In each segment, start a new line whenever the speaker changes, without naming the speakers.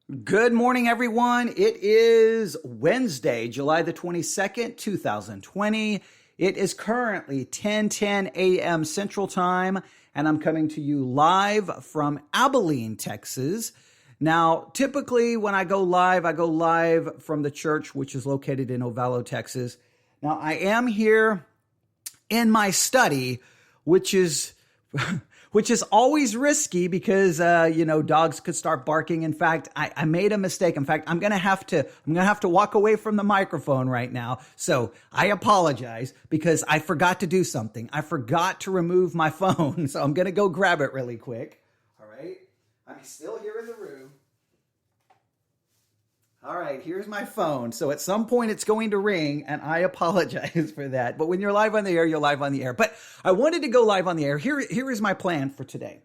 Good morning, everyone. It is Wednesday, July the 22nd, 2020. It is currently 10:10 a.m. Central Time, and I'm coming to you live from Abilene, Texas. Now, typically when I go live from the church, which is located in Ovalo, Texas. Now, I am here in my study, which is always risky because, dogs could start barking. In fact, I made a mistake. In fact, I'm going to have to walk away from the microphone right now. So I apologize because I forgot to do something. I forgot to remove my phone. So I'm going to go grab it really quick. All right. I'm still here in the room. All right, here's my phone. So at some point it's going to ring, and I apologize for that. But when you're live on the air, you're live on the air. But I wanted to go live on the air. Here is my plan for today.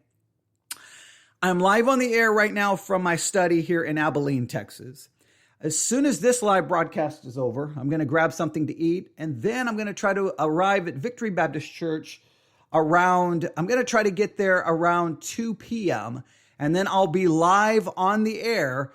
I'm live on the air right now from my study here in Abilene, Texas. As soon as this live broadcast is over, I'm going to grab something to eat, and then I'm going to try to arrive at Victory Baptist Church I'm going to try to get there around 2 p.m., and then I'll be live on the air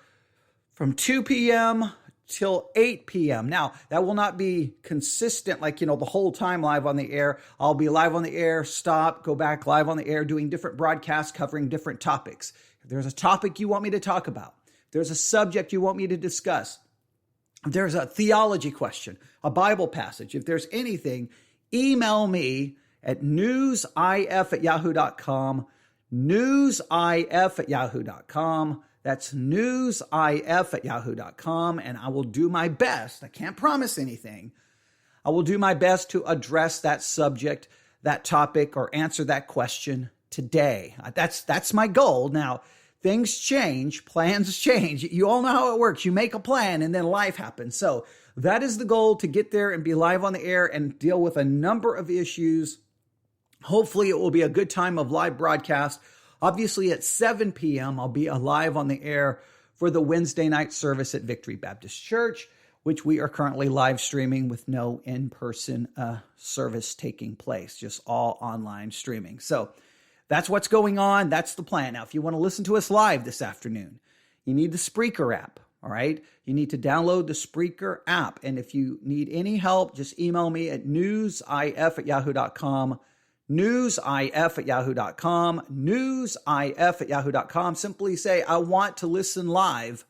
from 2 p.m. till 8 p.m. Now, that will not be consistent, the whole time live on the air. I'll be live on the air, stop, go back live on the air, doing different broadcasts, covering different topics. If there's a topic you want me to talk about, if there's a subject you want me to discuss, if there's a theology question, a Bible passage, if there's anything, email me at newsif@yahoo.com, newsif@yahoo.com. That's newsif@yahoo.com, and I will do my best. I can't promise anything. I will do my best to address that subject, that topic, or answer that question today. That's my goal. Now, things change, plans change. You all know how it works. You make a plan, and then life happens. So that is the goal, to get there and be live on the air and deal with a number of issues. Hopefully, it will be a good time of live broadcast. Obviously, at 7 p.m., I'll be live on the air for the Wednesday night service at Victory Baptist Church, which we are currently live streaming with no in-person service taking place, just all online streaming. So that's what's going on. That's the plan. Now, if you want to listen to us live this afternoon, you need the Spreaker app, all right? You need to download the Spreaker app. And if you need any help, just email me at newsif@yahoo.com, newsif@yahoo.com, newsif@yahoo.com. Simply say, I want to listen live.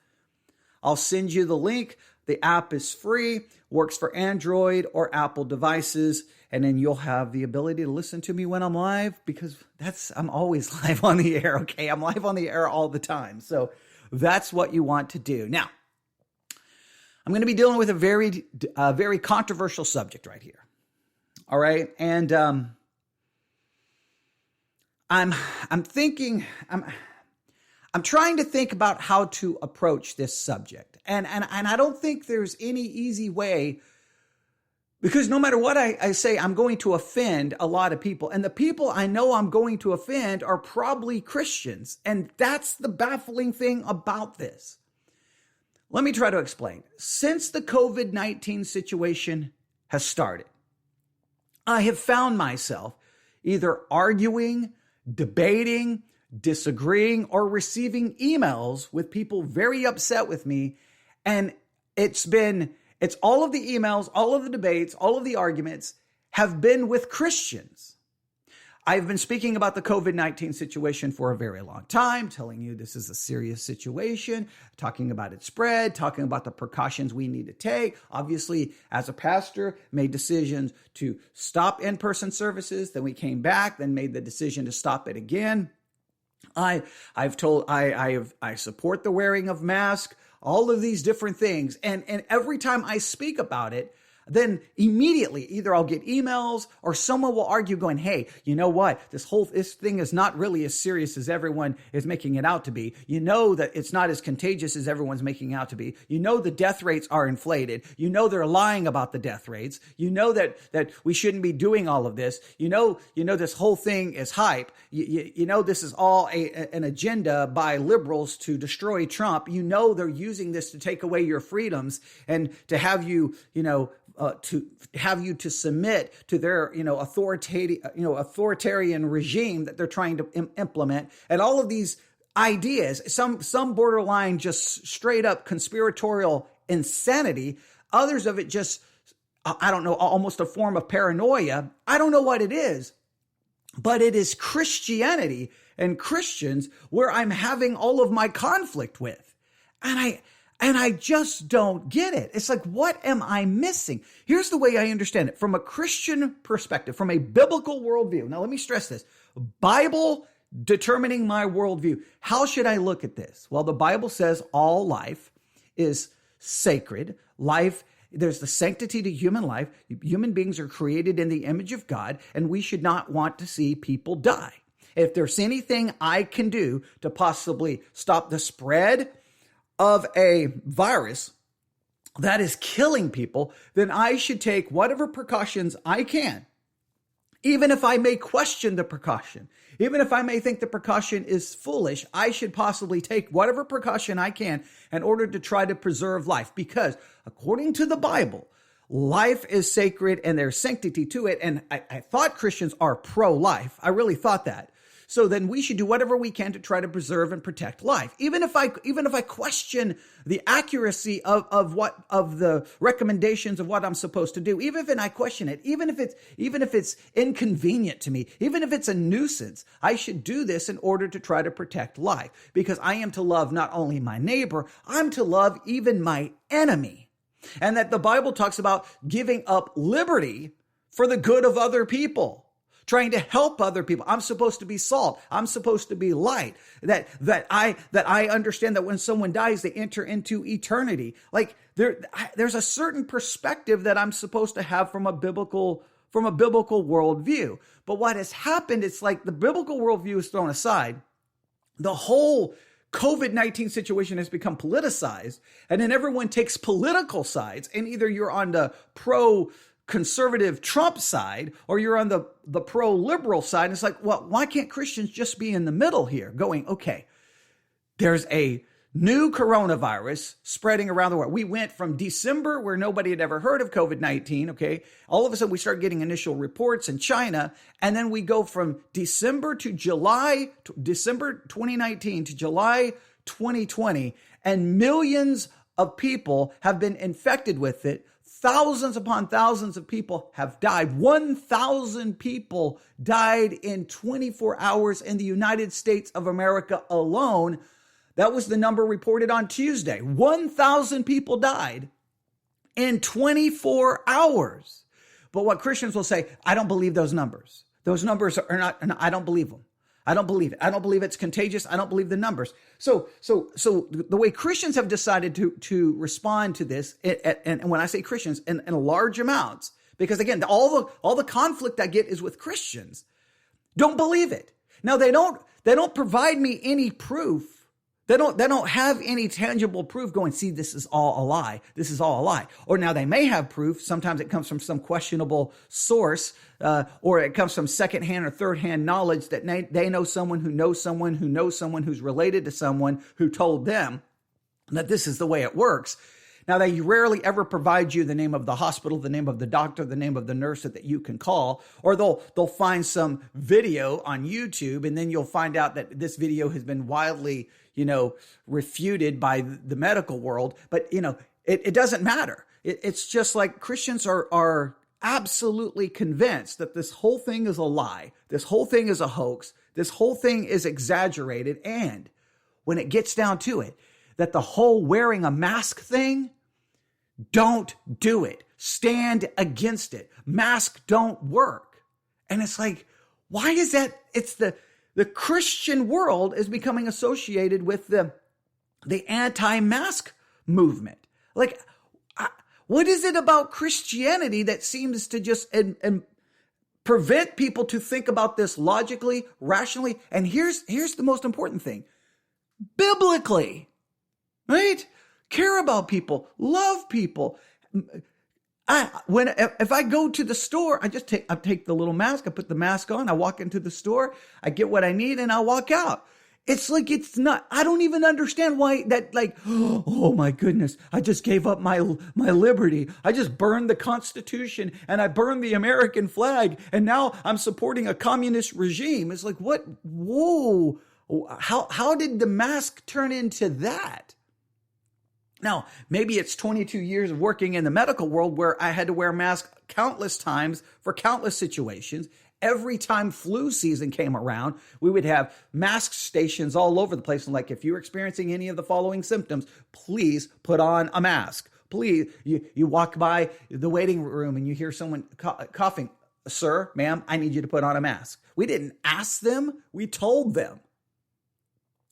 I'll send you the link. The app is free, works for Android or Apple devices, and then you'll have the ability to listen to me when I'm live, because I'm always live on the air, okay? I'm live on the air all the time. So that's what you want to do. Now, I'm going to be dealing with a very controversial subject right here. All right? And I'm trying to think about how to approach this subject. And I don't think there's any easy way, because no matter what I say, I'm going to offend a lot of people. And the people I know I'm going to offend are probably Christians. And that's the baffling thing about this. Let me try to explain. Since the COVID-19 situation has started, I have found myself either arguing, debating, disagreeing, or receiving emails with people very upset with me. And it's all of the emails, all of the debates, all of the arguments have been with Christians. I've been speaking about the COVID-19 situation for a very long time, telling you this is a serious situation, talking about its spread, talking about the precautions we need to take. Obviously, as a pastor, made decisions to stop in-person services. Then we came back, then made the decision to stop it again. I support the wearing of masks, all of these different things. And every time I speak about it, then immediately either I'll get emails or someone will argue going, hey, you know what? This thing is not really as serious as everyone is making it out to be. You know that it's not as contagious as everyone's making it out to be. You know the death rates are inflated. You know they're lying about the death rates. You know that we shouldn't be doing all of this. You know this whole thing is hype. You know this is all an agenda by liberals to destroy Trump. You know they're using this to take away your freedoms and to have you, to submit to their, authoritarian regime that they're trying to implement. And all of these ideas, some borderline just straight up conspiratorial insanity, others of it just, I don't know, almost a form of paranoia. I don't know what it is, but it is Christianity and Christians where I'm having all of my conflict with. And I just don't get it. It's like, what am I missing? Here's the way I understand it from a Christian perspective, from a biblical worldview. Now, let me stress this. Bible determining my worldview. How should I look at this? Well, the Bible says all life is sacred. Life, there's the sanctity to human life. Human beings are created in the image of God, and we should not want to see people die. If there's anything I can do to possibly stop the spread of a virus that is killing people, then I should take whatever precautions I can, even if I may question the precaution. Even if I may think the precaution is foolish, I should possibly take whatever precaution I can in order to try to preserve life. Because according to the Bible, life is sacred and there's sanctity to it. And I thought Christians are pro-life. I really thought that. So then we should do whatever we can to try to preserve and protect life. Even if I question the accuracy of the recommendations of what I'm supposed to do, even if I question it, even if it's inconvenient to me, even if it's a nuisance, I should do this in order to try to protect life, because I am to love not only my neighbor, I'm to love even my enemy. And that the Bible talks about giving up liberty for the good of other people. Trying to help other people. I'm supposed to be salt. I'm supposed to be light. That I understand that when someone dies, they enter into eternity. Like there's a certain perspective that I'm supposed to have from a biblical worldview. But what has happened, it's like the biblical worldview is thrown aside. The whole COVID-19 situation has become politicized, and then everyone takes political sides, and either you're on the pro-conservative Trump side or you're on the pro-liberal side. And it's like, well, why can't Christians just be in the middle here going, okay, there's a new coronavirus spreading around the world. We went from December, where nobody had ever heard of COVID-19, okay? All of a sudden, we start getting initial reports in China, and then we go from December 2019 to July 2020, and millions of people have been infected with it. Thousands upon thousands of people have died. 1,000 people died in 24 hours in the United States of America alone. That was the number reported on Tuesday. 1,000 people died in 24 hours. But what Christians will say, I don't believe those numbers. Those numbers are not, I don't believe them. I don't believe it. I don't believe it's contagious. I don't believe the numbers. So the way Christians have decided to respond to this, and when I say Christians, in large amounts, because again, all the conflict I get is with Christians, don't believe it. Now they don't provide me any proof. They don't have any tangible proof going, see, this is all a lie. This is all a lie. Or now they may have proof. Sometimes it comes from some questionable source, or it comes from secondhand or thirdhand knowledge that they know someone who knows someone who knows someone who's related to someone who told them that this is the way it works. Now, they rarely ever provide you the name of the hospital, the name of the doctor, the name of the nurse that you can call, or they'll find some video on YouTube, and then you'll find out that this video has been widely, refuted by the medical world. But, it doesn't matter. It's just like Christians are absolutely convinced that this whole thing is a lie. This whole thing is a hoax. This whole thing is exaggerated. And when it gets down to it, that the whole wearing a mask thing, don't do it. Stand against it. Masks don't work. And it's like, why is that? It's the Christian world is becoming associated with the anti-mask movement. Like, what is it about Christianity that seems to just and prevent people to think about this logically, rationally? And here's the most important thing. Biblically, right? Care about people, love people. If I go to the store, I take the little mask, I put the mask on, I walk into the store, I get what I need, and I walk out. It's like, it's not, I don't even understand why that, like, oh my goodness, I just gave up my liberty. I just burned the Constitution and I burned the American flag, and now I'm supporting a communist regime. It's like, what? Whoa. How did the mask turn into that? Now, maybe it's 22 years of working in the medical world where I had to wear a mask countless times for countless situations. Every time flu season came around, we would have mask stations all over the place. And like, if you're experiencing any of the following symptoms, please put on a mask. Please, you walk by the waiting room and you hear someone coughing. Sir, ma'am, I need you to put on a mask. We didn't ask them. We told them.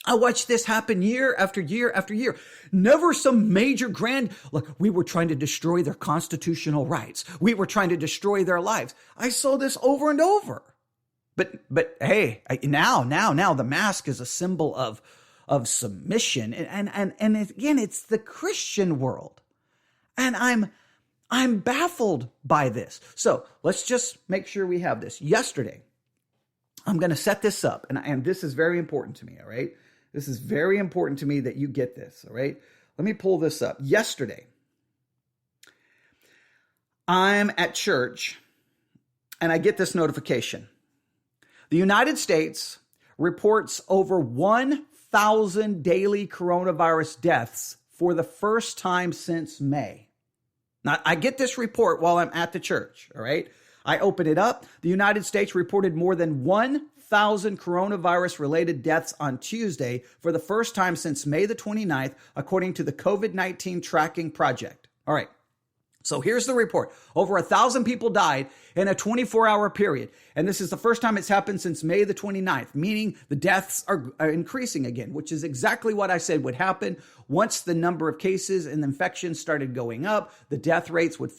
I watched this happen year after year after year. Never some major grand, look, we were trying to destroy their constitutional rights. We were trying to destroy their lives. I saw this over and over. But hey, now the mask is a symbol of submission. And again, it's the Christian world. And I'm baffled by this. So let's just make sure we have this. Yesterday, I'm going to set this up. And this is very important to me, all right? This is very important to me that you get this, all right? Let me pull this up. Yesterday, I'm at church and I get this notification. The United States reports over 1,000 daily coronavirus deaths for the first time since May. Now, I get this report while I'm at the church, all right? I open it up. The United States reported more than 1,000 coronavirus-related deaths on Tuesday for the first time since May the 29th, according to the COVID-19 Tracking Project. All right, so here's the report. Over 1,000 people died in a 24-hour period, and this is the first time it's happened since May the 29th, meaning the deaths are increasing again, which is exactly what I said would happen. Once the number of cases and infections started going up, the death rates would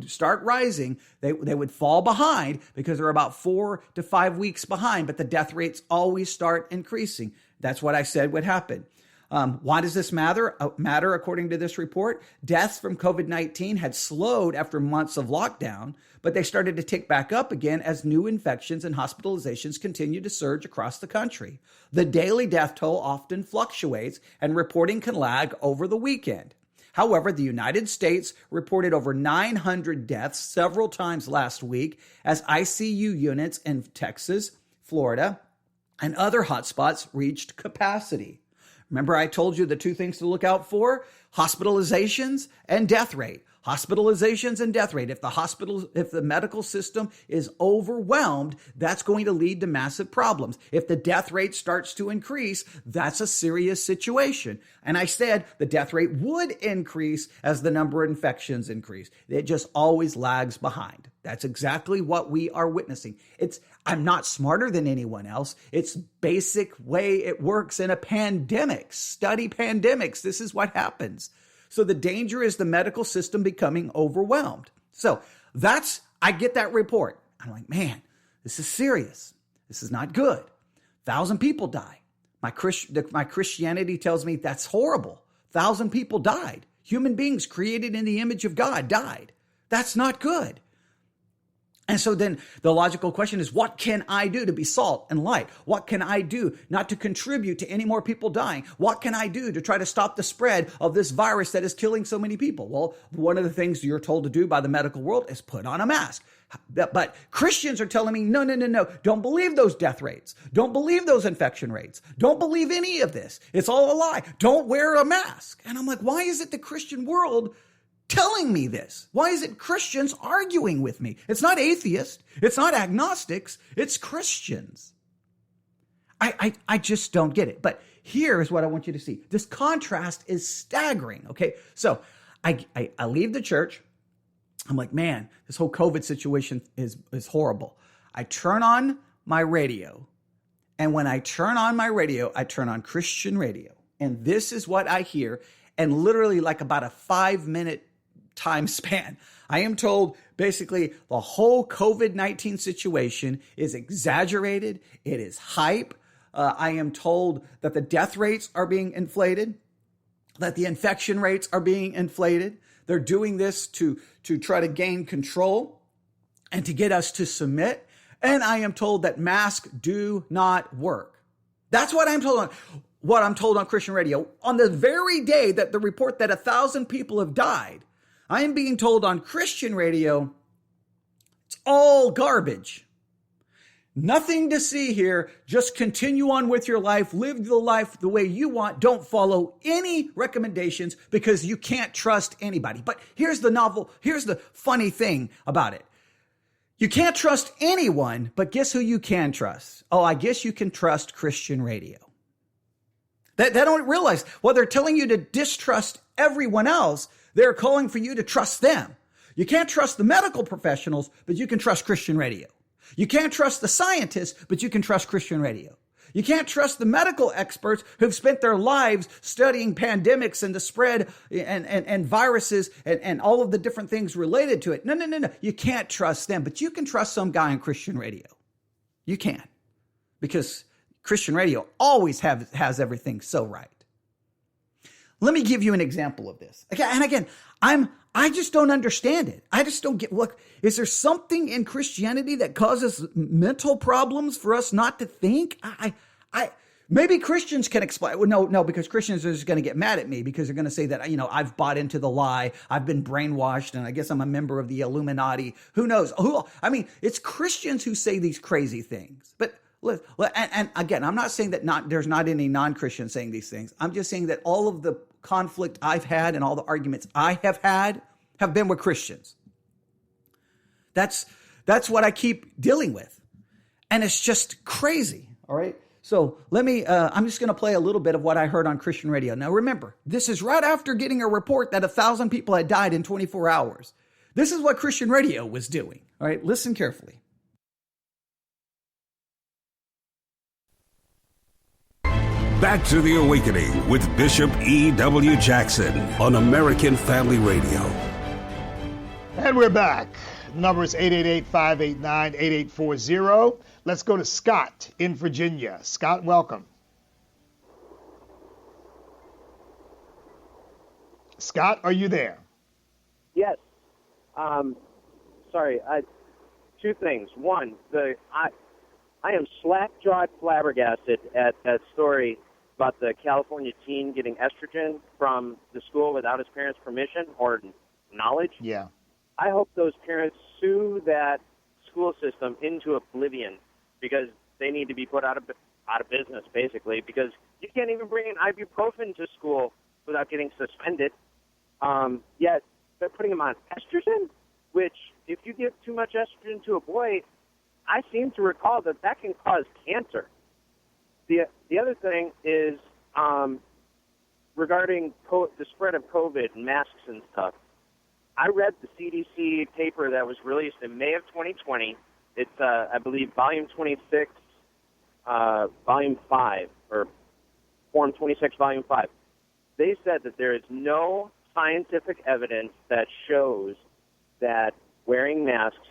start rising. They would fall behind because they're about 4 to 5 weeks behind, but the death rates always start increasing. That's what I said would happen. Why does this matter? According to this report, deaths from COVID-19 had slowed after months of lockdown, but they started to tick back up again as new infections and hospitalizations continued to surge across the country. The daily death toll often fluctuates, and reporting can lag over the weekend. However, the United States reported over 900 deaths several times last week as ICU units in Texas, Florida, and other hotspots reached capacity. Remember, I told you the two things to look out for? Hospitalizations and death rate. Hospitalizations and death rate. If the medical system is overwhelmed, that's going to lead to massive problems. If the death rate starts to increase, that's a serious situation. And I said the death rate would increase as the number of infections increase. It just always lags behind. That's exactly what we are witnessing. I'm not smarter than anyone else. It's basic way it works in a pandemic. Study pandemics. This is what happens. So the danger is the medical system becoming overwhelmed. So I get that report. I'm like, man, this is serious. This is not good. 1,000 people die. My Christianity tells me that's horrible. 1,000 people died. Human beings created in the image of God died. That's not good. And so then the logical question is, what can I do to be salt and light? What can I do not to contribute to any more people dying? What can I do to try to stop the spread of this virus that is killing so many people? Well, one of the things you're told to do by the medical world is put on a mask. But Christians are telling me, no. Don't believe those death rates. Don't believe those infection rates. Don't believe any of this. It's all a lie. Don't wear a mask. And I'm like, why is it the Christian world telling me this? Why is it Christians arguing with me? It's not atheists. It's not agnostics. It's Christians. I just don't get it. But here's what I want you to see. This contrast is staggering. Okay. So I leave the church. I'm like, man, this whole COVID situation is horrible. I turn on my radio. And when I turn on my radio, I turn on Christian radio. And this is what I hear. And literally like about a 5-minute time span, I am told basically the whole COVID-19 situation is exaggerated. It is hype. I am told that the death rates are being inflated, that the infection rates are being inflated. They're doing this to try to gain control and to get us to submit. And I am told that masks do not work. That's what I'm told on Christian radio. On the very day that the report that 1,000 people have died, I am being told on Christian radio, it's all garbage. Nothing to see here. Just continue on with your life. Live the life the way you want. Don't follow any recommendations because you can't trust anybody. But here's the funny thing about it. You can't trust anyone, but guess who you can trust? Oh, I guess you can trust Christian radio. They don't realize, well, they're telling you to distrust everyone else. They're calling for you to trust them. You can't trust the medical professionals, but you can trust Christian radio. You can't trust the scientists, but you can trust Christian radio. You can't trust the medical experts who've spent their lives studying pandemics and the spread and viruses and all of the different things related to it. No. You can't trust them, but you can trust some guy on Christian radio. You can, because Christian radio always has everything so right. Let me give you an example of this. Okay, and again, I just don't understand it. I just don't get, look, is there something in Christianity that causes mental problems for us not to think? Maybe Christians can explain. Well, no, because Christians are just going to get mad at me because they're going to say that, I've bought into the lie. I've been brainwashed and I guess I'm a member of the Illuminati. Who knows? It's Christians who say these crazy things. But and again, I'm not saying that there's not any non-Christians saying these things. I'm just saying that all of the conflict I've had and all the arguments I have had have been with Christians. That's what I keep dealing with. And it's just crazy. All right. So I'm just going to play a little bit of what I heard on Christian radio. Now, remember, this is right after getting a report that 1,000 people had died in 24 hours. This is what Christian radio was doing. All right. Listen carefully.
Back to the Awakening with Bishop E.W. Jackson on American Family Radio.
And we're back. The number is 888-589-8840. Let's go to Scott in Virginia. Scott, welcome. Scott, are you there?
Yes. Sorry. Two things. One, I am slack-jawed flabbergasted at that story about the California teen getting estrogen from the school without his parents' permission or knowledge.
Yeah.
I hope those parents sue that school system into oblivion because they need to be put out of business, basically, because you can't even bring an ibuprofen to school without getting suspended. Yet they're putting them on estrogen, which if you give too much estrogen to a boy, I seem to recall that can cause cancer. The other thing is regarding the spread of COVID and masks and stuff. I read the CDC paper that was released in May of 2020. It's, I believe, Volume 26, Volume 5, or Form 26, Volume 5. They said that there is no scientific evidence that shows that wearing masks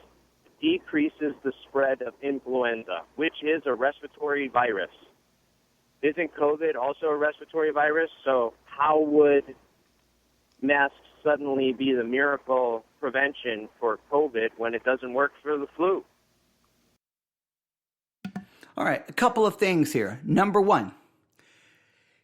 decreases the spread of influenza, which is a respiratory virus. Isn't COVID also a respiratory virus? So how would masks suddenly be the miracle prevention for COVID when it doesn't work for the flu?
All right, a couple of things here. Number one,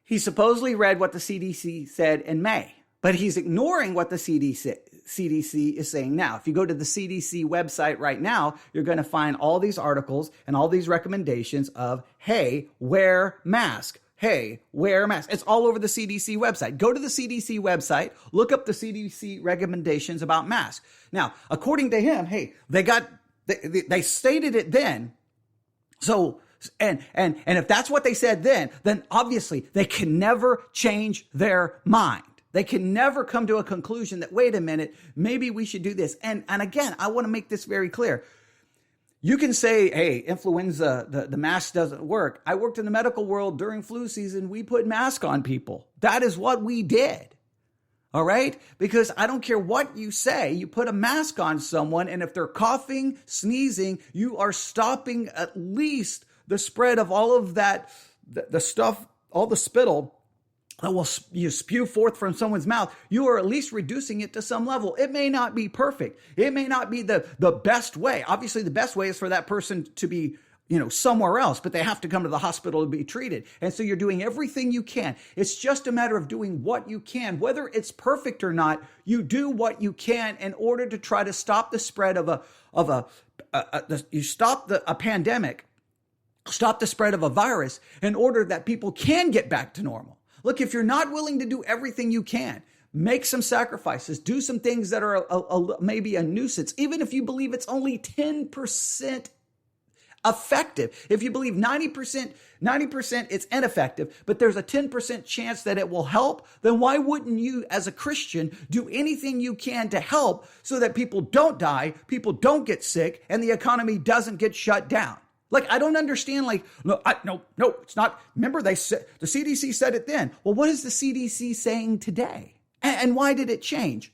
he supposedly read what the CDC said in May, but he's ignoring what the CDC is saying now. If you go to the CDC website right now, you're going to find all these articles and all these recommendations of, hey, wear mask. Hey, wear a mask. It's all over the CDC website. Go to the CDC website, look up the CDC recommendations about masks. Now, according to him, hey, they stated it then. So, and if that's what they said then obviously they can never change their mind. They can never come to a conclusion that, wait a minute, maybe we should do this. And again, I want to make this very clear. You can say, hey, influenza, the mask doesn't work. I worked in the medical world during flu season. We put masks on people. That is what we did. All right? Because I don't care what you say, you put a mask on someone, and if they're coughing, sneezing, you are stopping at least the spread of all of that, the stuff, all the spittle that you spew forth from someone's mouth. You are at least reducing it to some level. It may not be perfect. It may not be the best way. Obviously, the best way is for that person to be, somewhere else, but they have to come to the hospital to be treated. And so you're doing everything you can. It's just a matter of doing what you can. Whether it's perfect or not, you do what you can in order to try to stop the spread of a a pandemic, stop the spread of a virus in order that people can get back to normal. Look, if you're not willing to do everything you can, make some sacrifices, do some things that are maybe a nuisance, even if you believe it's only 10% effective. If you believe 90% it's ineffective, but there's a 10% chance that it will help, then why wouldn't you as a Christian do anything you can to help so that people don't die, people don't get sick, and the economy doesn't get shut down? Like, I don't understand, no, it's not. Remember, the CDC said it then. Well, what is the CDC saying today? And why did it change?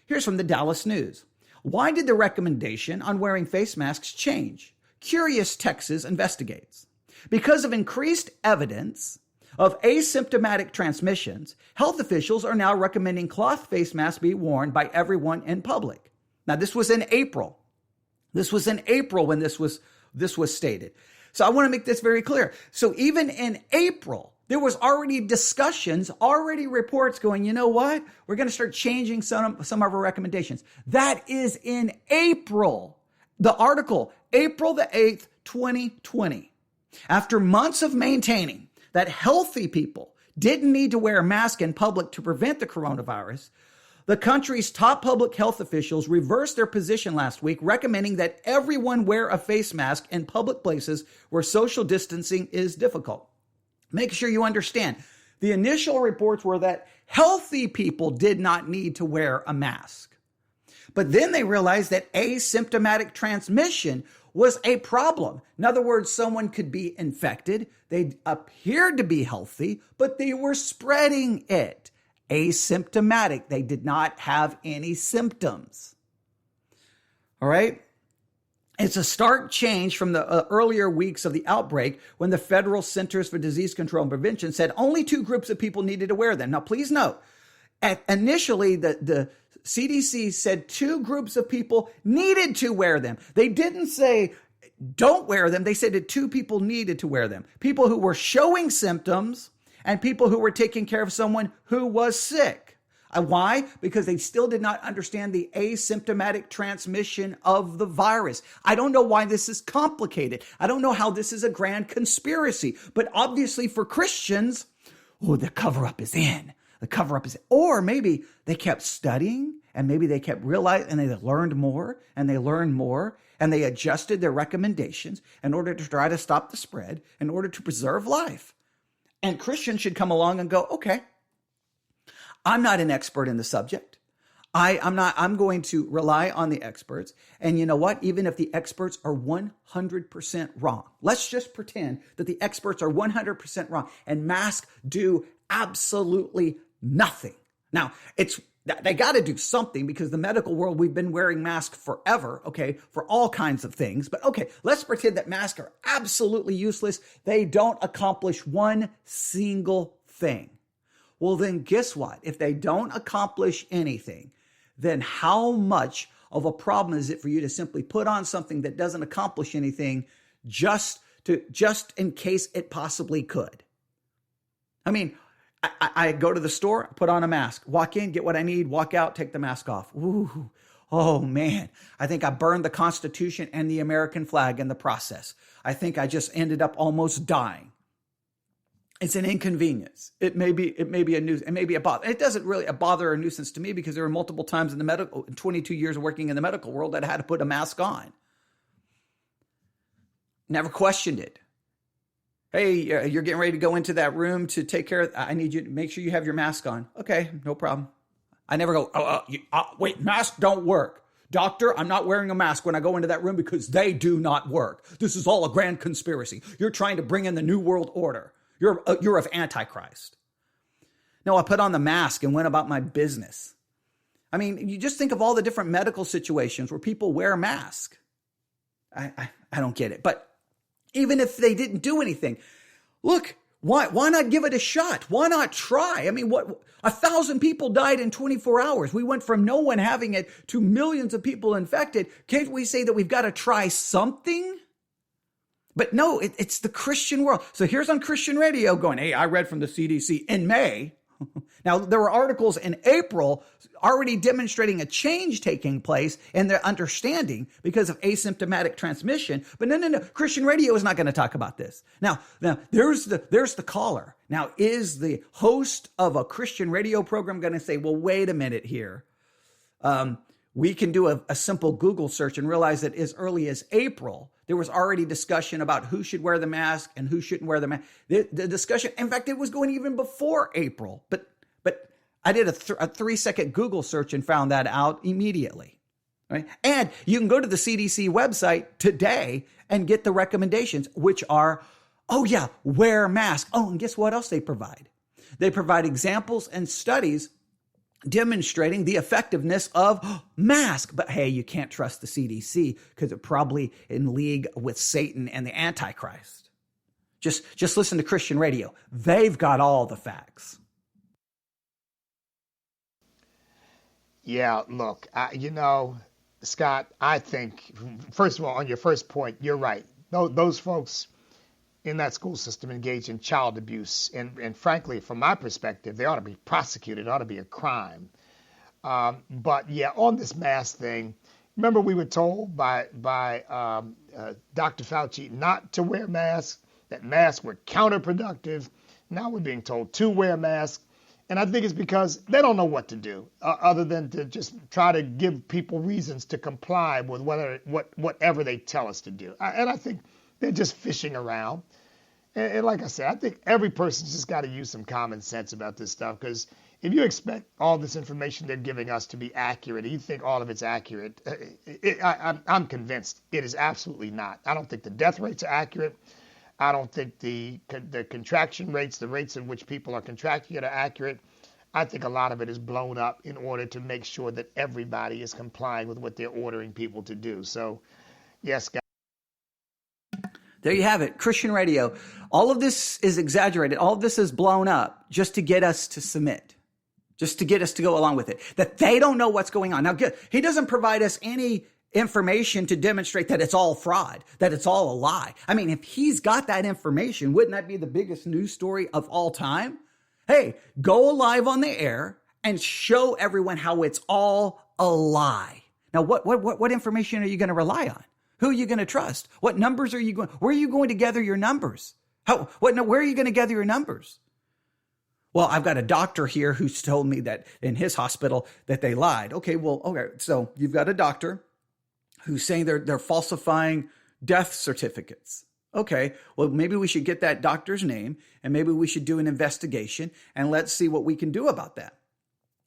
Here's from the Dallas News. Why did the recommendation on wearing face masks change? Curious Texas investigates. Because of increased evidence of asymptomatic transmissions, health officials are now recommending cloth face masks be worn by everyone in public. Now, this was in April. This was in April when this was stated. So I want to make this very clear. So even in April, there was already discussions, already reports going, you know what? We're going to start changing some of our recommendations. That is in April. The article, April the 8th, 2020. After months of maintaining that healthy people didn't need to wear a mask in public to prevent the coronavirus, the country's top public health officials reversed their position last week, recommending that everyone wear a face mask in public places where social distancing is difficult. Make sure you understand, the initial reports were that healthy people did not need to wear a mask. But then they realized that asymptomatic transmission was a problem. In other words, someone could be infected. They appeared to be healthy, but they were spreading it. Asymptomatic. They did not have any symptoms. All right. It's a stark change from the earlier weeks of the outbreak when the Federal Centers for Disease Control and Prevention said only two groups of people needed to wear them. Now, please note, initially, the CDC said two groups of people needed to wear them. They didn't say don't wear them. They said that two people needed to wear them. People who were showing symptoms and people who were taking care of someone who was sick. Why? Because they still did not understand the asymptomatic transmission of the virus. I don't know why this is complicated. I don't know how this is a grand conspiracy. But obviously for Christians, the cover-up is in. The cover-up is in. Or maybe they kept studying and maybe they kept realizing and they learned more and they learned more and they adjusted their recommendations in order to try to stop the spread, in order to preserve life. And Christians should come along and go, okay, I'm not an expert in the subject. I'm going to rely on the experts. And you know what? Even if the experts are 100% wrong, let's just pretend that the experts are 100% wrong and masks do absolutely nothing. Now, they got to do something because the medical world, we've been wearing masks forever, okay, for all kinds of things. But okay, let's pretend that masks are absolutely useless. They don't accomplish one single thing. Well, then guess what? If they don't accomplish anything, then how much of a problem is it for you to simply put on something that doesn't accomplish anything just in case it possibly could? I mean, I go to the store, put on a mask, walk in, get what I need, walk out, take the mask off. Ooh, oh man, I think I burned the Constitution and the American flag in the process. I think I just ended up almost dying. It's an inconvenience. It may be a nuisance. It may be a bother. It doesn't really a bother or a nuisance to me because there were multiple times in 22 years of working in the medical world that I had to put a mask on. Never questioned it. Hey, you're getting ready to go into that room to take care of, I need you to make sure you have your mask on. Okay, no problem. I never go, wait, masks don't work. Doctor, I'm not wearing a mask when I go into that room because they do not work. This is all a grand conspiracy. You're trying to bring in the New World Order. You're of Antichrist. No, I put on the mask and went about my business. I mean, you just think of all the different medical situations where people wear a mask. I don't get it. But even if they didn't do anything, look, why not give it a shot? Why not try? I mean, 1,000 people died in 24 hours. We went from no one having it to millions of people infected. Can't we say that we've got to try something? But no, it's the Christian world. So here's on Christian radio going, hey, I read from the CDC in May. Now, there were articles in April already demonstrating a change taking place in their understanding because of asymptomatic transmission. But no. Christian Radio is not going to talk about this. Now there's the caller. Now, is the host of a Christian radio program going to say, well, wait a minute here. We can do a simple Google search and realize that as early as April, there was already discussion about who should wear the mask and who shouldn't wear the mask. The discussion, in fact, it was going even before April. But I did a 3-second Google search and found that out immediately. Right? And you can go to the CDC website today and get the recommendations, which are, wear mask. Oh, and guess what else they provide? They provide examples and studies demonstrating the effectiveness of mask. But hey, you can't trust the CDC because it's probably in league with Satan and the Antichrist. Just listen to Christian Radio. They've got all the facts.
Yeah, look, Scott, I think, first of all, on your first point, you're right. Those folks in that school system engaged in child abuse. And frankly, from my perspective, they ought to be prosecuted. It ought to be a crime. But yeah, on this mask thing, remember we were told by Dr. Fauci not to wear masks, that masks were counterproductive. Now we're being told to wear masks. And I think it's because they don't know what to do other than to just try to give people reasons to comply with whatever they tell us to do. And I think they're just fishing around. And like I said, I think every person's just got to use some common sense about this stuff, because if you expect all this information they're giving us to be accurate, you think all of it's accurate, I'm convinced it is absolutely not. I don't think the death rates are accurate. I don't think the contraction rates, the rates in which people are contracting it, are accurate. I think a lot of it is blown up in order to make sure that everybody is complying with what they're ordering people to do. So, yes, guys.
There you have it. Christian Radio. All of this is exaggerated. All of this is blown up just to get us to submit, just to get us to go along with it, that they don't know what's going on. Now, he doesn't provide us any information to demonstrate that it's all fraud, that it's all a lie. I mean, if he's got that information, wouldn't that be the biggest news story of all time? Hey, go live on the air and show everyone how it's all a lie. Now, what information are you going to rely on? Who are you going to trust? What numbers are you going? Where are you going to gather your numbers? Where are you going to gather your numbers? Well, I've got a doctor here who's told me that in his hospital that they lied. Okay, so you've got a doctor who's saying they're falsifying death certificates. Okay, well, maybe we should get that doctor's name and maybe we should do an investigation and let's see what we can do about that.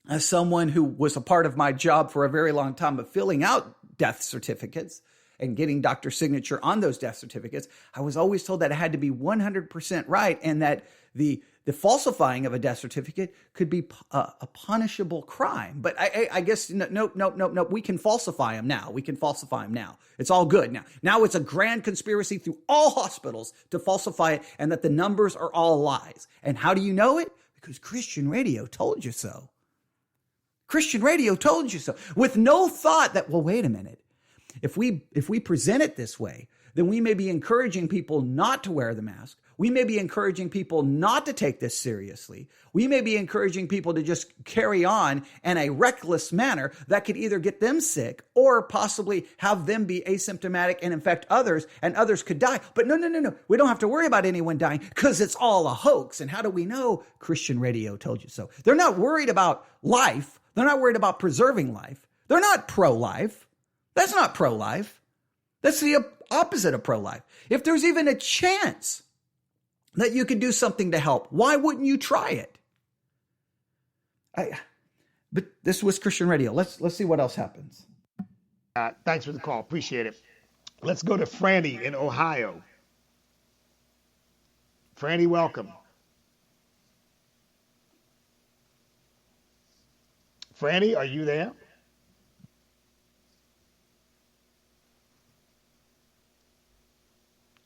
As someone who was a part of my job for a very long time of filling out death certificates and getting doctor signature on those death certificates, I was always told that it had to be 100% right and that the falsifying of a death certificate could be a punishable crime. But I guess, no, we can falsify them now. It's all good now. Now it's a grand conspiracy through all hospitals to falsify it and that the numbers are all lies. And how do you know it? Because Christian Radio told you so. Christian Radio told you so. With no thought that, well, wait a minute. If we present it this way, then we may be encouraging people not to wear the mask. We may be encouraging people not to take this seriously. We may be encouraging people to just carry on in a reckless manner that could either get them sick or possibly have them be asymptomatic and infect others, and others could die. But no. We don't have to worry about anyone dying because it's all a hoax. And how do we know? Christian Radio told you so. They're not worried about life. They're not worried about preserving life. They're not pro-life. That's not pro-life. That's the opposite of pro-life. If there's even a chance that you could do something to help, why wouldn't you try it? But this was Christian Radio. Let's see what else happens.
Thanks for the call. Appreciate it. Let's go to Franny in Ohio. Franny, welcome. Franny, are you there?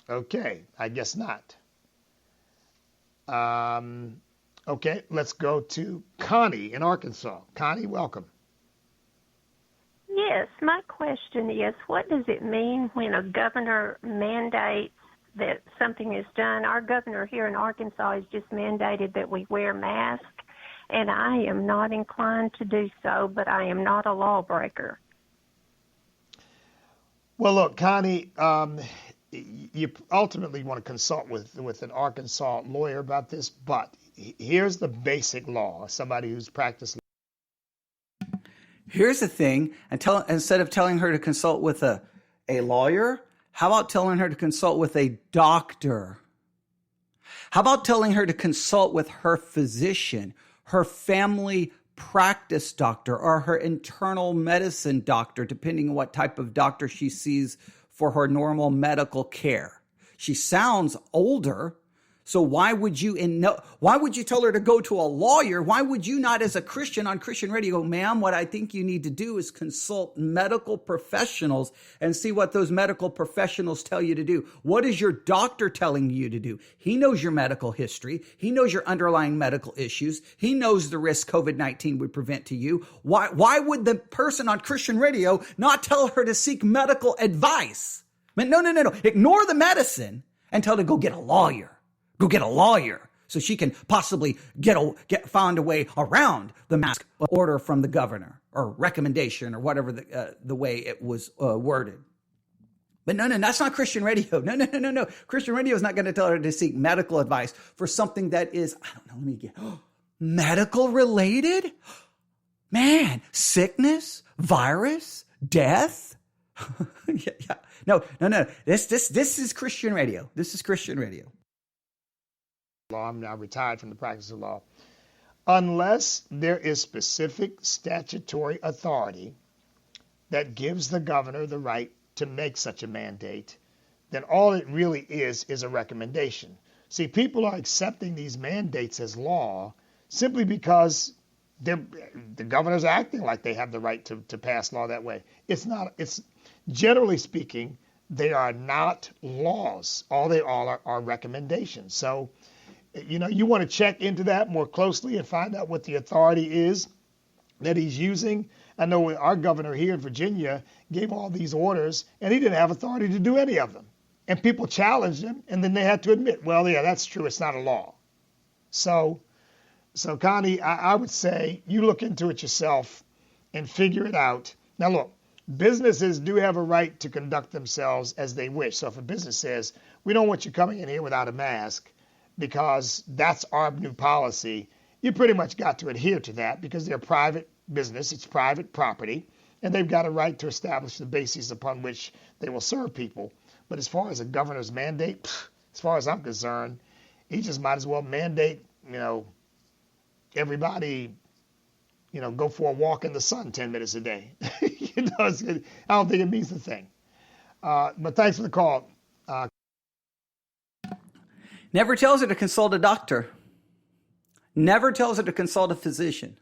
Okay, I guess not. Okay, let's go to Connie in Arkansas. Connie, welcome.
Yes, my question is, what does it mean when a governor mandates that something is done? Our governor here in Arkansas has just mandated that we wear masks, and I am not inclined to do so, but I am not a lawbreaker.
Well, look, Connie, you ultimately want to consult with an Arkansas lawyer about this, but here's the basic law. Somebody who's practiced.
Here's the thing, instead of telling her to consult with a lawyer, how about telling her to consult with a doctor? How about telling her to consult with her physician, her family practice doctor, or her internal medicine doctor, depending on what type of doctor she sees for her normal medical care? She sounds older. So why would you tell her to go to a lawyer? Why would you not, as a Christian on Christian radio, go, ma'am, what I think you need to do is consult medical professionals and see what those medical professionals tell you to do. What is your doctor telling you to do? He knows your medical history. He knows your underlying medical issues. He knows the risk COVID-19 would prevent to you. Why would the person on Christian radio not tell her to seek medical advice? No. Ignore the medicine and tell her to go get a lawyer. Go get a lawyer so she can possibly find a way around the mask order from the governor or recommendation or whatever the way it was worded. But no, that's not Christian radio. No. Christian radio is not going to tell her to seek medical advice for something that is, I don't know, let me get, medical related? Man, sickness, virus, death. Yeah. No. This is Christian radio. This is Christian radio.
Law. I'm now retired from the practice of law. Unless there is specific statutory authority that gives the governor the right to make such a mandate, then all it really is a recommendation. See, people are accepting these mandates as law simply because the governor's acting like they have the right to pass law that way. It's generally speaking, they are not laws. All they are recommendations. So, you want to check into that more closely and find out what the authority is that he's using. I know our governor here in Virginia gave all these orders, and he didn't have authority to do any of them. And people challenged him, and then they had to admit, well, yeah, that's true. It's not a law. So Connie, I would say you look into it yourself and figure it out. Now, look, businesses do have a right to conduct themselves as they wish. So if a business says, we don't want you coming in here without a mask, because that's our new policy, you pretty much got to adhere to that because they're a private business, it's private property, and they've got a right to establish the basis upon which they will serve people. But as far as a governor's mandate, as far as I'm concerned, he just might as well mandate, everybody, go for a walk in the sun 10 minutes a day. I don't think it means a thing. But thanks for the call.
Never tells her to consult a doctor. Never tells her to consult a physician,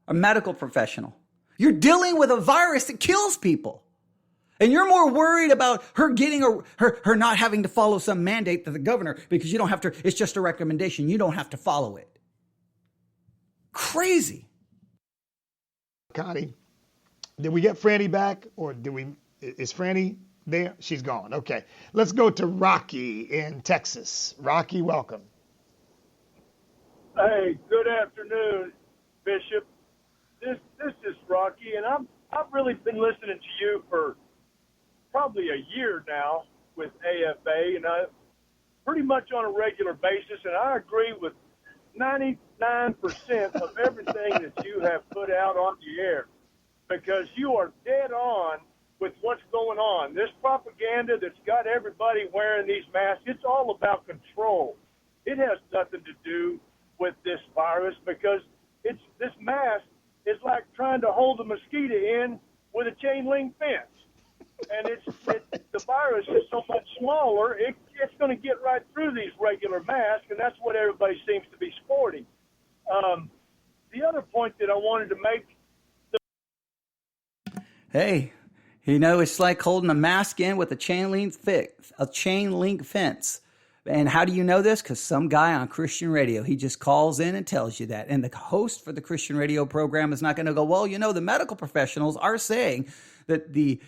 a medical professional. You're dealing with a virus that kills people. And you're more worried about her getting her not having to follow some mandate to the governor because you don't have to, it's just a recommendation. You don't have to follow it. Crazy.
Connie, did we get Franny back or is Franny there? She's gone. Okay. Let's go to Rocky in Texas. Rocky, welcome.
Hey, good afternoon, Bishop. This is Rocky, and I've really been listening to you for probably a year now with AFA, and I pretty much on a regular basis, and I agree with 99% of everything that you have put out on the air, because you are dead on with what's going on. This propaganda that's got everybody wearing these masks, it's all about control. It has nothing to do with this virus, because this mask is like trying to hold a mosquito in with a chain link fence. And the virus is so much smaller, it's going to get right through these regular masks, and that's what everybody seems to be sporting. The other point that I wanted to make.
Hey, it's like holding a mask in with a chain link fence. And how do you know this? Because some guy on Christian radio, he just calls in and tells you that. And the host for the Christian radio program is not going to go, well, the medical professionals are saying that the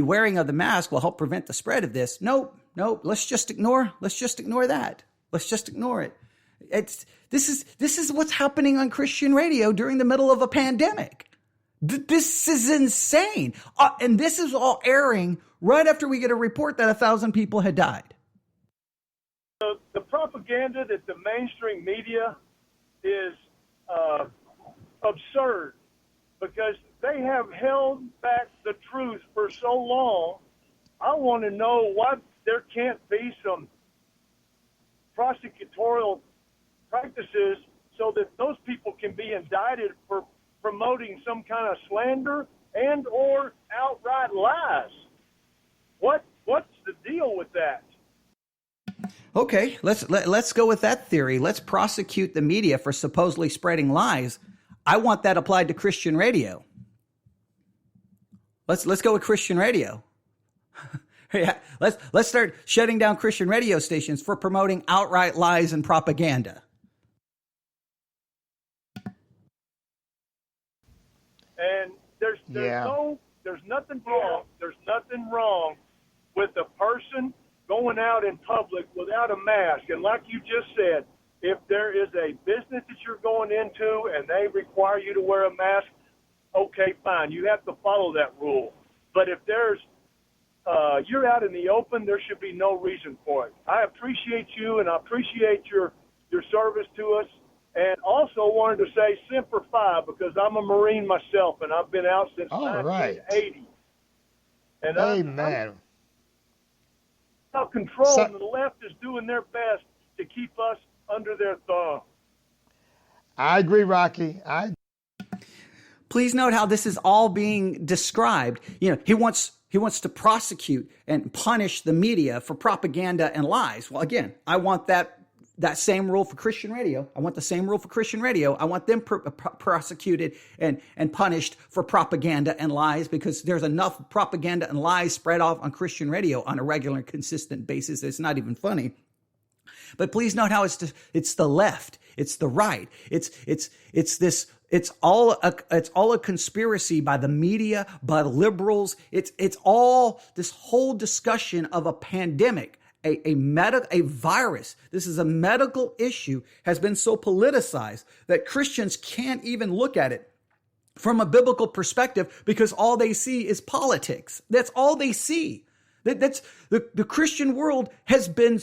wearing of the mask will help prevent the spread of this. Nope. Let's just ignore that. Let's just ignore it. this is what's happening on Christian radio during the middle of a pandemic. This is insane. And this is all airing right after we get a report that 1,000 people had died.
The propaganda that the mainstream media is absurd, because they have held back the truth for so long. I want to know why there can't be some prosecutorial practices so that those people can be indicted for promoting some kind of slander and or outright lies. What's the deal with that?
Okay, let's go with that theory. Let's prosecute the media for supposedly spreading lies. I want that applied to Christian radio. Let's go with Christian radio. Yeah, let's start shutting down Christian radio stations for promoting outright lies and propaganda.
And there's nothing wrong. There's nothing wrong with a person going out in public without a mask. And like you just said, if there is a business that you're going into and they require you to wear a mask, okay, fine. You have to follow that rule. But if there's you're out in the open, there should be no reason for it. I appreciate you, and I appreciate your service to us. And also wanted to say Semper Fi, because I'm a Marine myself, and I've been out since 1980. And
Amen.
I'm out of control, and the left is doing their best to keep us under their thumb.
I agree, Rocky.
Please note how this is all being described. You know, he wants to prosecute and punish the media for propaganda and lies. Well, again, I want that same rule for Christian radio. I want the same rule for Christian radio. I want them prosecuted and punished for propaganda and lies, because there's enough propaganda and lies spread off on Christian radio on a regular and consistent basis. It's not even funny. But please note how it's the left, it's the right, it's all a conspiracy by the media, by the liberals. It's all this whole discussion of a pandemic. A virus. This is a medical issue, has been so politicized that Christians can't even look at it from a biblical perspective, because all they see is politics. That's all they see. That's the Christian world has been.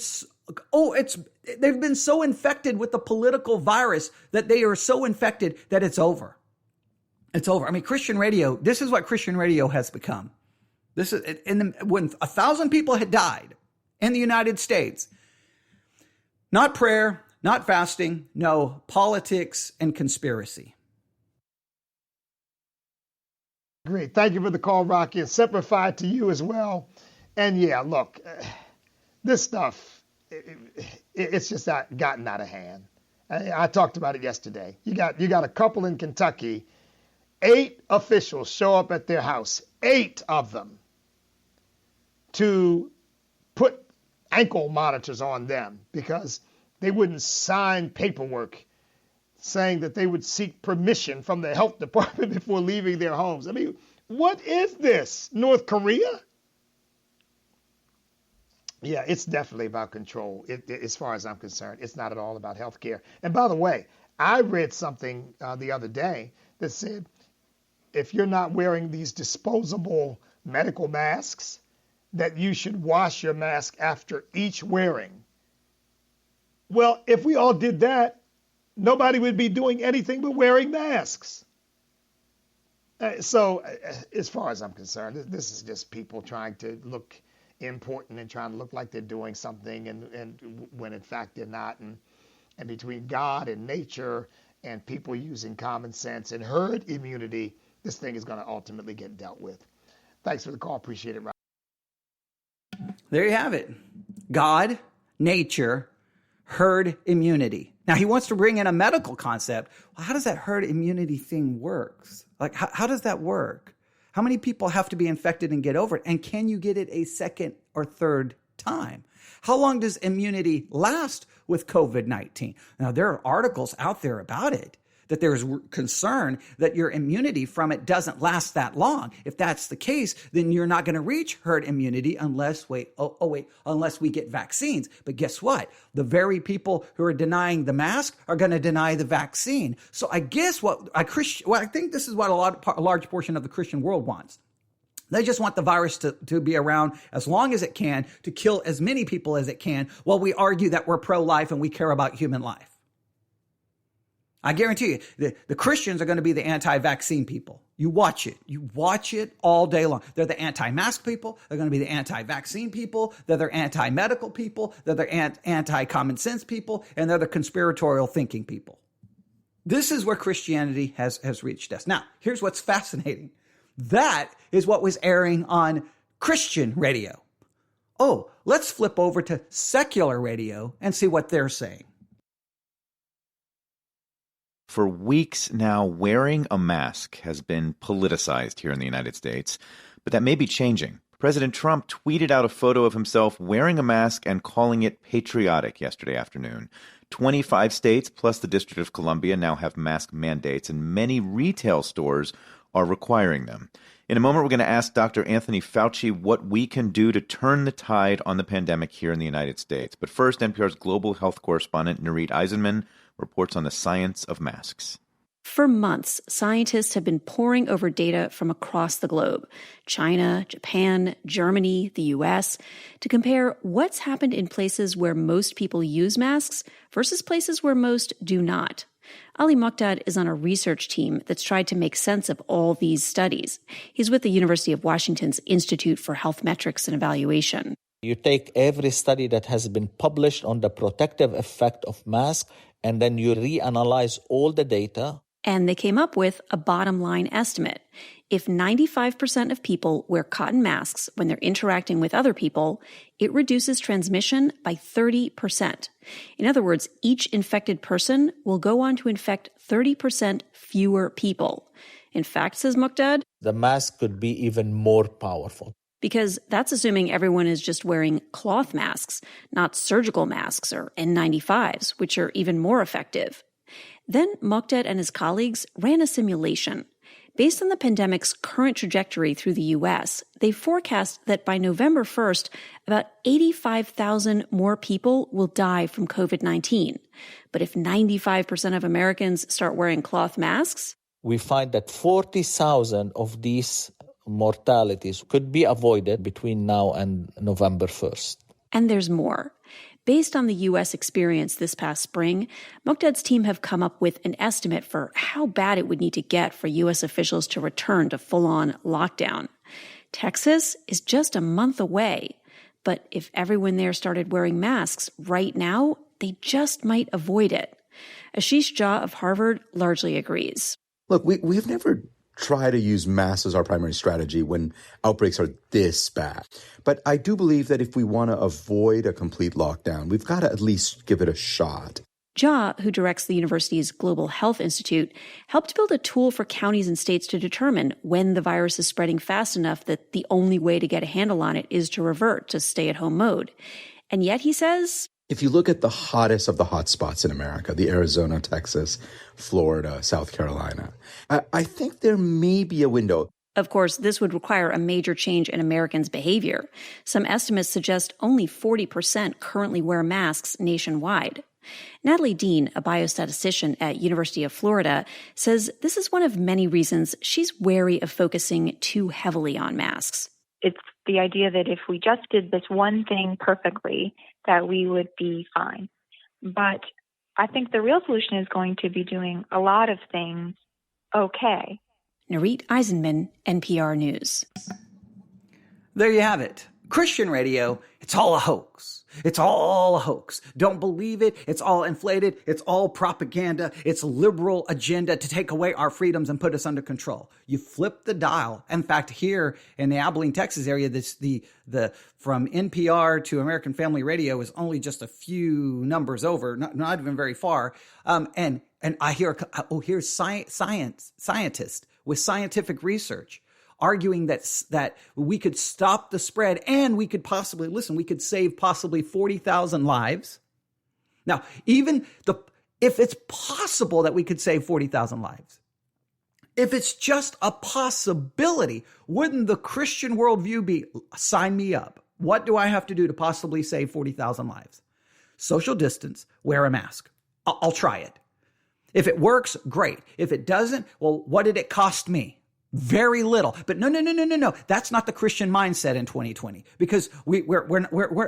They've been so infected with the political virus that they are so infected that it's over. It's over. I mean, Christian radio. This is what Christian radio has become. This is when 1,000 people had died in the United States. Not prayer, not fasting, no, politics and conspiracy.
Great. Thank you for the call, Rocky, and Semper Fi to you as well. And yeah, look, this stuff, it's just gotten out of hand. I talked about it yesterday. You got a couple in Kentucky, 8 officials show up at their house, 8 of them, to put ankle monitors on them because they wouldn't sign paperwork saying that they would seek permission from the health department before leaving their homes. I mean, what is this? North Korea? Yeah, it's definitely about control. As far as I'm concerned, it's not at all about healthcare. And by the way, I read something the other day that said if you're not wearing these disposable medical masks, that you should wash your mask after each wearing. Well, if we all did that, nobody would be doing anything but wearing masks. So as far as I'm concerned, this is just people trying to look important and trying to look like they're doing something, and when in fact they're not. And between God and nature and people using common sense and herd immunity, this thing is going to ultimately get dealt with. Thanks for the call. Appreciate it, Rob.
There you have it. God, nature, herd immunity. Now, he wants to bring in a medical concept. Well, how does that herd immunity thing work? Like, how does that work? How many people have to be infected and get over it? And can you get it a second or third time? How long does immunity last with COVID-19? Now, there are articles out there about it. that there's concern that your immunity from it doesn't last that long. If that's the case, then you're not going to reach herd immunity unless we get vaccines. But guess what? The very people who are denying the mask are going to deny the vaccine. So I guess I think this is what a large portion of the Christian world wants. They just want the virus to be around as long as it can, to kill as many people as it can, while we argue that we're pro-life and we care about human life. I guarantee you, the Christians are going to be the anti-vaccine people. You watch it. You watch it all day long. They're the anti-mask people. They're going to be the anti-vaccine people. They're the anti-medical people. They're the anti-common sense people. And they're the conspiratorial thinking people. This is where Christianity has reached us. Now, here's what's fascinating. That is what was airing on Christian radio. Oh, let's flip over to secular radio and see what they're saying.
For weeks now, wearing a mask has been politicized here in the United States, but that may be changing. President Trump tweeted out a photo of himself wearing a mask and calling it patriotic yesterday afternoon. 25 states plus the District of Columbia now have mask mandates, and many retail stores are requiring them. In a moment, we're going to ask Dr. Anthony Fauci what we can do to turn the tide on the pandemic here in the United States. But first, NPR's global health correspondent, Nurith Aizenman, reports on the science of masks.
For months, scientists have been poring over data from across the globe, China, Japan, Germany, the US, to compare what's happened in places where most people use masks versus places where most do not. Ali Muqdad is on a research team that's tried to make sense of all these studies. He's with the University of Washington's Institute for Health Metrics and Evaluation.
You take every study that has been published on the protective effect of masks, and then you reanalyze all the data.
And they came up with a bottom line estimate. If 95% of people wear cotton masks when they're interacting with other people, it reduces transmission by 30%. In other words, each infected person will go on to infect 30% fewer people. In fact, says Muqdad,
the mask could be even more powerful.
Because that's assuming everyone is just wearing cloth masks, not surgical masks or N95s, which are even more effective. Then Muqdad and his colleagues ran a simulation. Based on the pandemic's current trajectory through the U.S., they forecast that by November 1st, about 85,000 more people will die from COVID-19. But if 95% of Americans start wearing cloth masks,
we find that 40,000 of these mortalities could be avoided between now and November 1st.
And there's more. Based on the U.S. experience this past spring, Muqdad's team have come up with an estimate for how bad it would need to get for U.S. officials to return to full-on lockdown. Texas is just a month away, but if everyone there started wearing masks right now, they just might avoid it. Ashish Jha of Harvard largely agrees.
Look, we've never try to use masks as our primary strategy when outbreaks are this bad. But I do believe that if we want to avoid a complete lockdown, we've got to at least give it a shot.
Jha, who directs the university's Global Health Institute, helped build a tool for counties and states to determine when the virus is spreading fast enough that the only way to get a handle on it is to revert to stay-at-home mode. And yet, he says,
if you look at the hottest of the hot spots in America, the Arizona, Texas, Florida, South Carolina, I think there may be a window.
Of course, this would require a major change in Americans' behavior. Some estimates suggest only 40% currently wear masks nationwide. Natalie Dean, a biostatistician at University of Florida, says this is one of many reasons she's wary of focusing too heavily on masks.
It's the idea that if we just did this one thing perfectly, that we would be fine. But I think the real solution is going to be doing a lot of things okay.
Nurith Aizenman, NPR News.
There you have it. Christian radio, it's all a hoax. It's all a hoax. Don't believe it. It's all inflated. It's all propaganda. It's liberal agenda to take away our freedoms and put us under control. You flip the dial. In fact, here in the Abilene, Texas area, the from NPR to American Family Radio is only just a few numbers over, not even very far. And I here's scientists with scientific research arguing that we could stop the spread and we could save possibly 40,000 lives. Now, even if it's possible that we could save 40,000 lives, if it's just a possibility, wouldn't the Christian worldview be, sign me up? What do I have to do to possibly save 40,000 lives? Social distance, wear a mask. I'll try it. If it works, great. If it doesn't, well, what did it cost me? Very little. But no. That's not the Christian mindset in 2020, because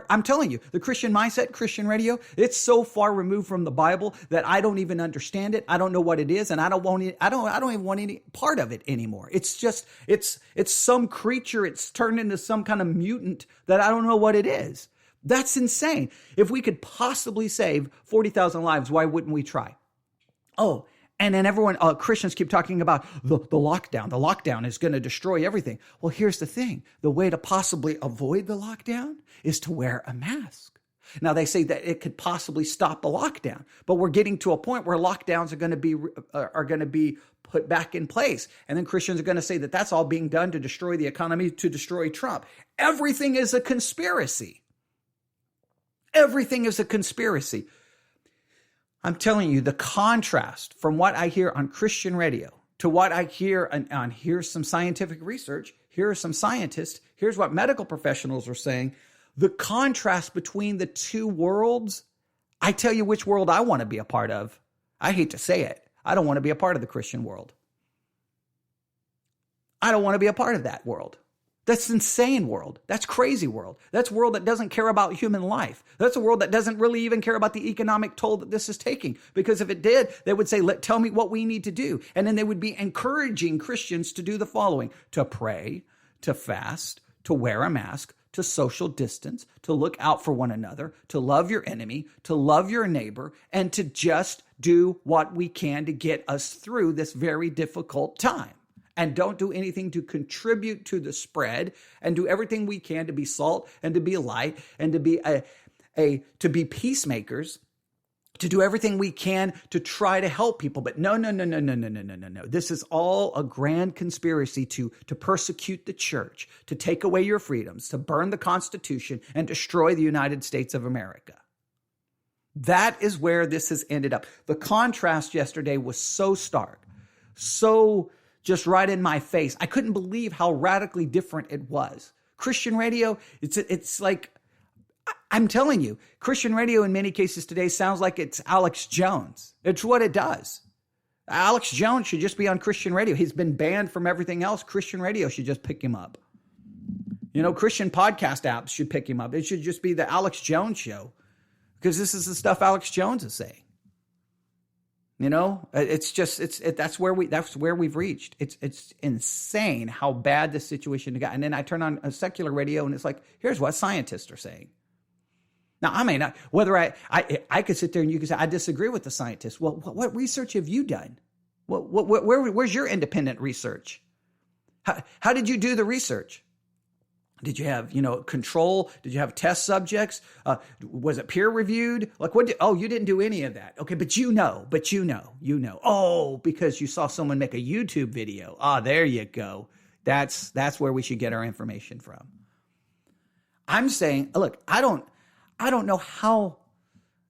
I'm telling you, the Christian mindset, Christian radio, it's so far removed from the Bible that I don't even understand it. I don't know what it is, and I don't even want any part of it anymore. It's just, it's some creature. It's turned into some kind of mutant that I don't know what it is. That's insane. If we could possibly save 40,000 lives, why wouldn't we try? Oh, and then Christians keep talking about the lockdown. The lockdown is going to destroy everything. Well, here's the thing. The way to possibly avoid the lockdown is to wear a mask. Now, they say that it could possibly stop the lockdown, but we're getting to a point where lockdowns are going to be put back in place. And then Christians are going to say that that's all being done to destroy the economy, to destroy Trump. Everything is a conspiracy. Everything is a conspiracy. I'm telling you, the contrast from what I hear on Christian radio to what I hear on here's some scientific research, here are some scientists, here's what medical professionals are saying. The contrast between the two worlds, I tell you which world I want to be a part of. I hate to say it. I don't want to be a part of the Christian world. I don't want to be a part of that world. That's insane world. That's crazy world. That's a world that doesn't care about human life. That's a world that doesn't really even care about the economic toll that this is taking. Because if it did, they would say, tell me what we need to do. And then they would be encouraging Christians to do the following: to pray, to fast, to wear a mask, to social distance, to look out for one another, to love your enemy, to love your neighbor, and to just do what we can to get us through this very difficult time. And don't do anything to contribute to the spread, and do everything we can to be salt and to be light and to be peacemakers, to do everything we can to try to help people. But no. This is all a grand conspiracy to persecute the church, to take away your freedoms, to burn the Constitution and destroy the United States of America. That is where this has ended up. The contrast yesterday was so stark, so just right in my face. I couldn't believe how radically different it was. Christian radio, it's like, I'm telling you, Christian radio in many cases today sounds like it's Alex Jones. It's what it does. Alex Jones should just be on Christian radio. He's been banned from everything else. Christian radio should just pick him up. Christian podcast apps should pick him up. It should just be the Alex Jones show, because this is the stuff Alex Jones is saying. That's where we've reached. It's insane how bad this situation got. And then I turn on a secular radio and it's like, here's what scientists are saying. Now, I may not, whether I could sit there and you could say, I disagree with the scientists. Well, what research have you done? Where's your independent research? How did you do the research? Did you have, control? Did you have test subjects? Was it peer reviewed? You didn't do any of that. Okay, but you know. Oh, because you saw someone make a YouTube video. There you go. That's where we should get our information from. I'm saying, look, I don't know how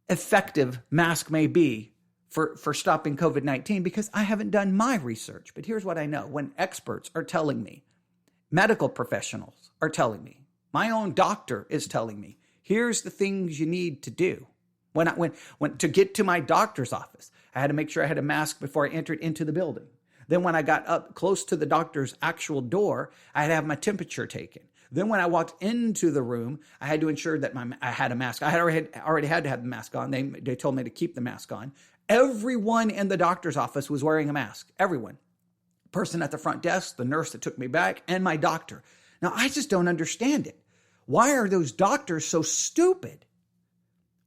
effective mask may be for stopping COVID-19, because I haven't done my research. But here's what I know. When experts are telling me, medical professionals are telling me, my own doctor is telling me, here's the things you need to do. When to get to my doctor's office, I had to make sure I had a mask before I entered into the building. Then when I got up close to the doctor's actual door, I had to have my temperature taken. Then when I walked into the room, I had to ensure that I had a mask. I had already had to have the mask on. They told me to keep the mask on. Everyone in the doctor's office was wearing a mask. Everyone. Person at the front desk, the nurse that took me back, and my doctor. Now, I just don't understand it. Why are those doctors so stupid?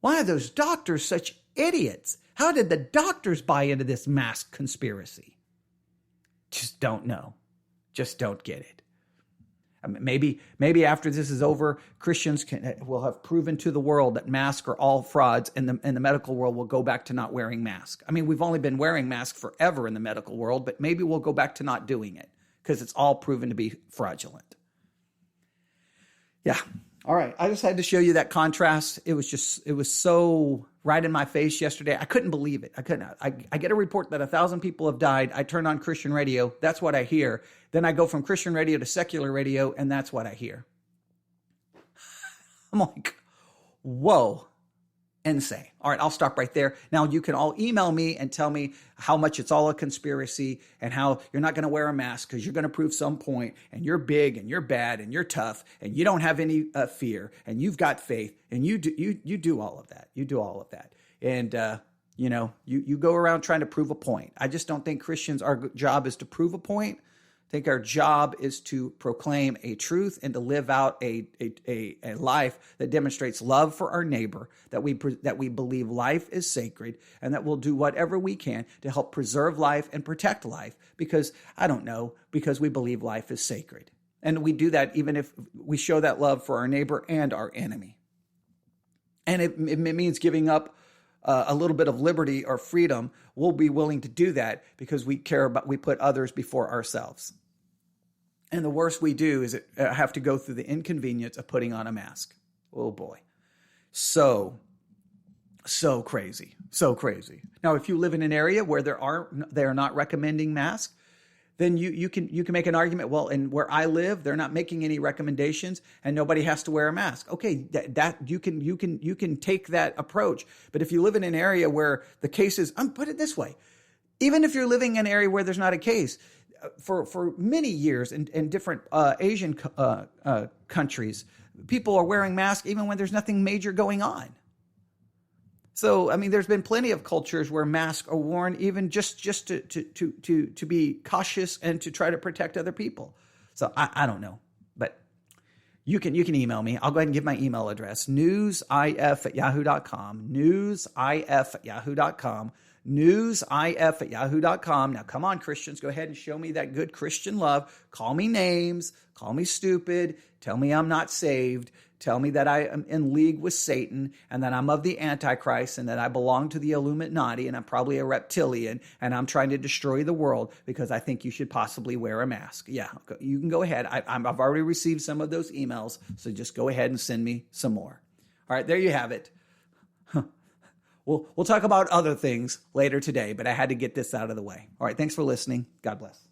Why are those doctors such idiots? How did the doctors buy into this mask conspiracy? Just don't know. Just don't get it. Maybe after this is over, Christians will have proven to the world that masks are all frauds, and the medical world will go back to not wearing masks. I mean, we've only been wearing masks forever in the medical world, but maybe we'll go back to not doing it because it's all proven to be fraudulent. Yeah. All right. I just had to show you that contrast. It was so right in my face yesterday. I couldn't believe it. I get a report that 1,000 people have died. I turn on Christian radio. That's what I hear. Then I go from Christian radio to secular radio, and that's what I hear. I'm like, whoa. Insane. All right, I'll stop right there. Now, you can all email me and tell me how much it's all a conspiracy and how you're not going to wear a mask because you're going to prove some point, and you're big and you're bad and you're tough and you don't have any fear and you've got faith, and you do all of that. You do all of that. And, you go around trying to prove a point. I just don't think Christians, our job is to prove a point. I think our job is to proclaim a truth and to live out a life that demonstrates love for our neighbor, that we believe life is sacred, and that we'll do whatever we can to help preserve life and protect life because we believe life is sacred. And we do that even if we show that love for our neighbor and our enemy. And it means giving up a little bit of liberty or freedom. We'll be willing to do that because we put others before ourselves. And the worst we do is have to go through the inconvenience of putting on a mask. Oh boy. So crazy. So crazy. Now, if you live in an area where they are not recommending masks, then you can make an argument. Well, in where I live, they're not making any recommendations, and nobody has to wear a mask. Okay, that you can take that approach. But if you live in an area where the cases, put it this way, even if you're living in an area where there's not a case, for many years in different Asian countries, people are wearing masks even when there's nothing major going on. So, I mean, there's been plenty of cultures where masks are worn even just to be cautious and to try to protect other people. So I don't know, but you can email me. I'll go ahead and give my email address, newsif@yahoo.com, newsif@yahoo.com, newsif@yahoo.com. Now, come on, Christians, go ahead and show me that good Christian love. Call me names, call me stupid, tell me I'm not saved. Tell me that I am in league with Satan and that I'm of the Antichrist and that I belong to the Illuminati and I'm probably a reptilian and I'm trying to destroy the world because I think you should possibly wear a mask. Yeah, you can go ahead. I've already received some of those emails, so just go ahead and send me some more. All right, there you have it. We'll talk about other things later today, but I had to get this out of the way. All right, thanks for listening. God bless.